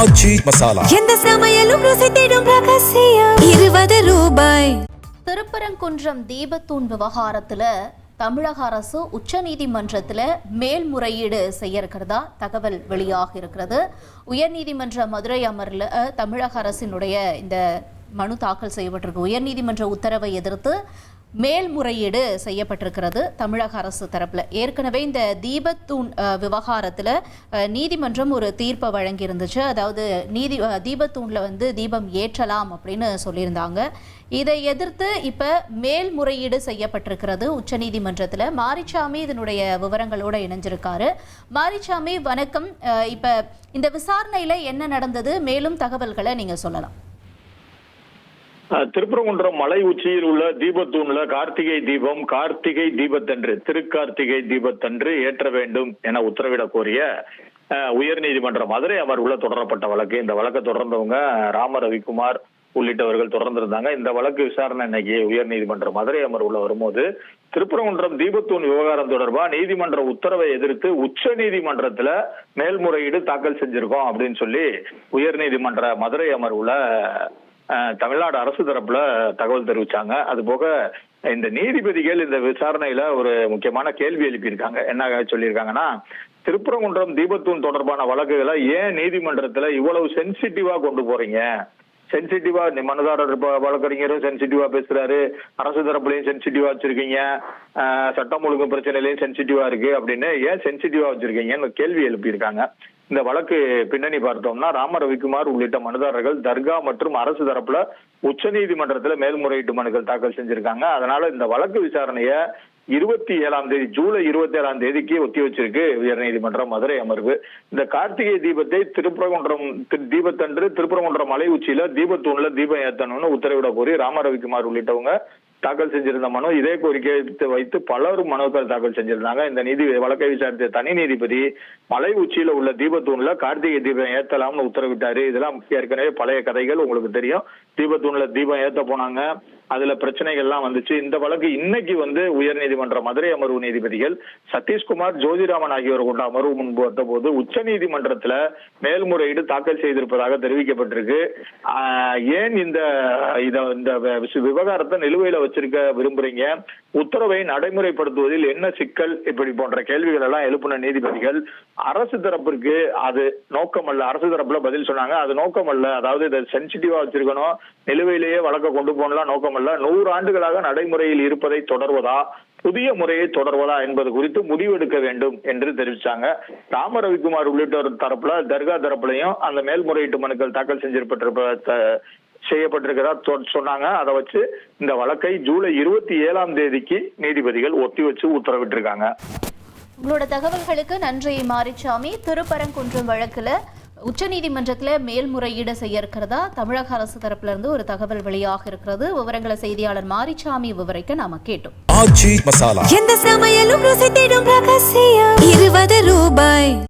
ஆச்சி மசாலா. எந்த சமையலும் ருசி தேடும் ரகசியம். 20 ரூபாய். திருப்பரங்குன்றம் தீபத்தூண் விவகாரத்துல தமிழக அரசு உச்சநீதிமன்றத்தில் மேல்முறையீடு செய்ய இருக்கிறதா தகவல் வெளியாக இருக்கிறது. உயர்நீதிமன்ற மதுரை அமர்வில் தமிழக அரசினுடைய இந்த மனு தாக்கல் செய்யப்பட்டிருக்கு. உயர்நீதிமன்ற உத்தரவை எதிர்த்து மேல்முறையீடு செய்யப்பட்டிருக்கிறது தமிழக அரசு தரப்பில். ஏற்கனவே இந்த தீபத்தூண் விவகாரத்தில் நீதிமன்றம் ஒரு தீர்ப்பை வழங்கி இருந்துச்சு. அதாவது தீபத்தூணில் தீபம் ஏற்றலாம் அப்படின்னு சொல்லியிருந்தாங்க. இதை எதிர்த்து இப்போ மேல்முறையீடு செய்யப்பட்டிருக்கிறது உச்சநீதிமன்றத்தில். மாரிச்சாமி இதனுடைய விவரங்களோட இணைஞ்சிருக்காரு. மாரிச்சாமி வணக்கம். இப்போ இந்த விசாரணையில் என்ன நடந்தது, மேலும் தகவல்களை நீங்கள் சொல்லலாம். திருப்பரங்குன்றம் மலை உச்சியில் உள்ள தீபத்தூண்ல கார்த்திகை தீபத்தன்று திருக்கார்த்திகை தீபத்தன்று ஏற்ற வேண்டும் என உத்தரவிடக் கோரிய உயர்நீதிமன்ற மதுரை அமர்வுல தொடரப்பட்ட வழக்கு. இந்த வழக்கை தொடர்ந்தவங்க ராம ரவிக்குமார் உள்ளிட்டவர்கள் தொடர்ந்திருந்தாங்க. இந்த வழக்கு விசாரணை இன்னைக்கு உயர்நீதிமன்ற மதுரை அமர்வுல வரும்போது திருப்பரங்குன்றம் தீபத்தூண் விவகாரம் தொடர்பா நீதிமன்ற உத்தரவை எதிர்த்து உச்ச நீதிமன்றத்துல மேல்முறையீடு தாக்கல் செஞ்சிருக்கோம் அப்படின்னு சொல்லி உயர்நீதிமன்ற மதுரை அமர்வுல தமிழ்நாடு அரசு தரப்புல தகவல் தெரிவிச்சாங்க. அது போக இந்த நீதிபதிகள் இந்த விசாரணையில ஒரு முக்கியமான கேள்வி எழுப்பியிருக்காங்க. என்ன சொல்லியிருக்காங்கன்னா, திருப்பரங்குன்றம் தீபத்தூண் தொடர்பான வழக்குகளை ஏன் நீதிமன்றத்துல இவ்வளவு சென்சிட்டிவா கொண்டு போறீங்க? சென்சிட்டிவா மனுதாரர் வழக்கறிஞரும் சென்சிட்டிவா பேசுறாரு, அரசு தரப்புலையும் சென்சிட்டிவா வச்சிருக்கீங்க, சட்டம் ஒழுங்கு பிரச்சனையிலையும் சென்சிட்டிவா இருக்கு அப்படின்னு ஏன் சென்சிட்டிவா வச்சிருக்கீங்கன்னு கேள்வி எழுப்பியிருக்காங்க. இந்த வழக்கு பின்னணி பார்த்தோம்னா ராம ரவிக்குமார் உள்ளிட்ட மனுதாரர்கள் தர்கா மற்றும் அரசு தரப்புல உச்ச நீதிமன்றத்துல மேல்முறையீட்டு மனுக்கள் தாக்கல் செஞ்சிருக்காங்க. அதனால இந்த வழக்கு விசாரணைய 27ஆம் தேதி ஜூலை 27ஆம் தேதிக்கு ஒத்தி வச்சிருக்கு உயர்நீதிமன்றம் மதுரை அமர்வு. இந்த கார்த்திகை தீபத்தை தீபத்தன்று திருப்பரங்குன்றம் மலை உச்சியில தீபத்தூண்ல தீபம் ஏத்தணும்னு உத்தரவிட கோரி ராம ரவிக்குமார் உள்ளிட்டவங்க தாக்கல் செஞ்சிருந்த மனு. இதே கோரிக்கையை வைத்து பலரும் மனுக்கள் தாக்கல் செஞ்சிருந்தாங்க. இந்த வழக்கை விசாரித்த தனி நீதிபதி மலை உச்சியில உள்ள தீபத்தூண்ல கார்த்திகை தீபம் ஏத்தலாம்னு உத்தரவிட்டாரு. இதெல்லாம் ஏற்கனவே பழைய கதைகள் உங்களுக்கு தெரியும். தீபத்தூண்ல தீபம் ஏத்த போனாங்க, அதுல பிரச்சனைகள்லாம் வந்துச்சு. இந்த வழக்கு இன்னைக்கு உயர்நீதிமன்ற மதுரை அமர்வு நீதிபதிகள் சதீஷ்குமார், ஜோதிராமன் ஆகியோர் கொண்ட அமர்வு முன்பு வந்த போது உச்ச நீதிமன்றத்துல மேல்முறையீடு தாக்கல் செய்திருப்பதாக தெரிவிக்கப்பட்டிருக்கு. ஏன் இந்த விவகாரத்தை நிலுவையில வச்சிருக்க விரும்புறீங்க? உத்தரவை நடைமுறைப்படுத்துவதில் என்ன சிக்கல்? இப்படி போன்ற கேள்விகள் எல்லாம் எழுப்பின நீதிபதிகள் அரசு தரப்பிற்கு அது நோக்கமல்ல, அரசு தரப்புல பதில் சொன்னாங்க, அது நோக்கமல்ல, அதாவது இதை சென்சிட்டிவா வச்சிருக்கணும், நிலுவையிலேயே வழக்க கொண்டு போகலாம் நோக்கமல்ல, 100 ஆண்டுகளாக நடைமுறையில் இருப்பதை தொடர்வதா, புதிய முறையை தொடர்வதா என்பது குறித்து முடிவெடுக்க வேண்டும் என்று தெரிவிச்சாங்க. ராம ரவிக்குமார் உள்ளிட்டோர் தரப்புல தர்கா தரப்புலையும் அந்த மேல்முறையீட்டு மனுக்கள் தாக்கல் செய்யப்பட்டிருக்கிறதா சொன்னாங்க. அதை வச்சு இந்த வழக்கை ஜூலை 27ஆம் தேதிக்கு நீதிபதிகள் ஒத்தி வச்சு உத்தரவிட்டிருக்காங்க. உங்களோட தகவல்களுக்கு நன்றி மாரிச்சாமி. திருப்பரங்குன்றம் வழக்குல உச்சநீதிமன்றத்தில் மேல்முறையீடு செய்ய இருக்கிறதா தமிழக அரசு தரப்புல இருந்து ஒரு தகவல் வெளியாக இருக்கிறது. விவரங்களை செய்தியாளர் மாரிச்சாமி விவரிக்க நாம கேட்டோம். ஆச்சி மசாலா. எந்த சமையலும் ருசி தேடும் ரகசியம். 20 ரூபாய்.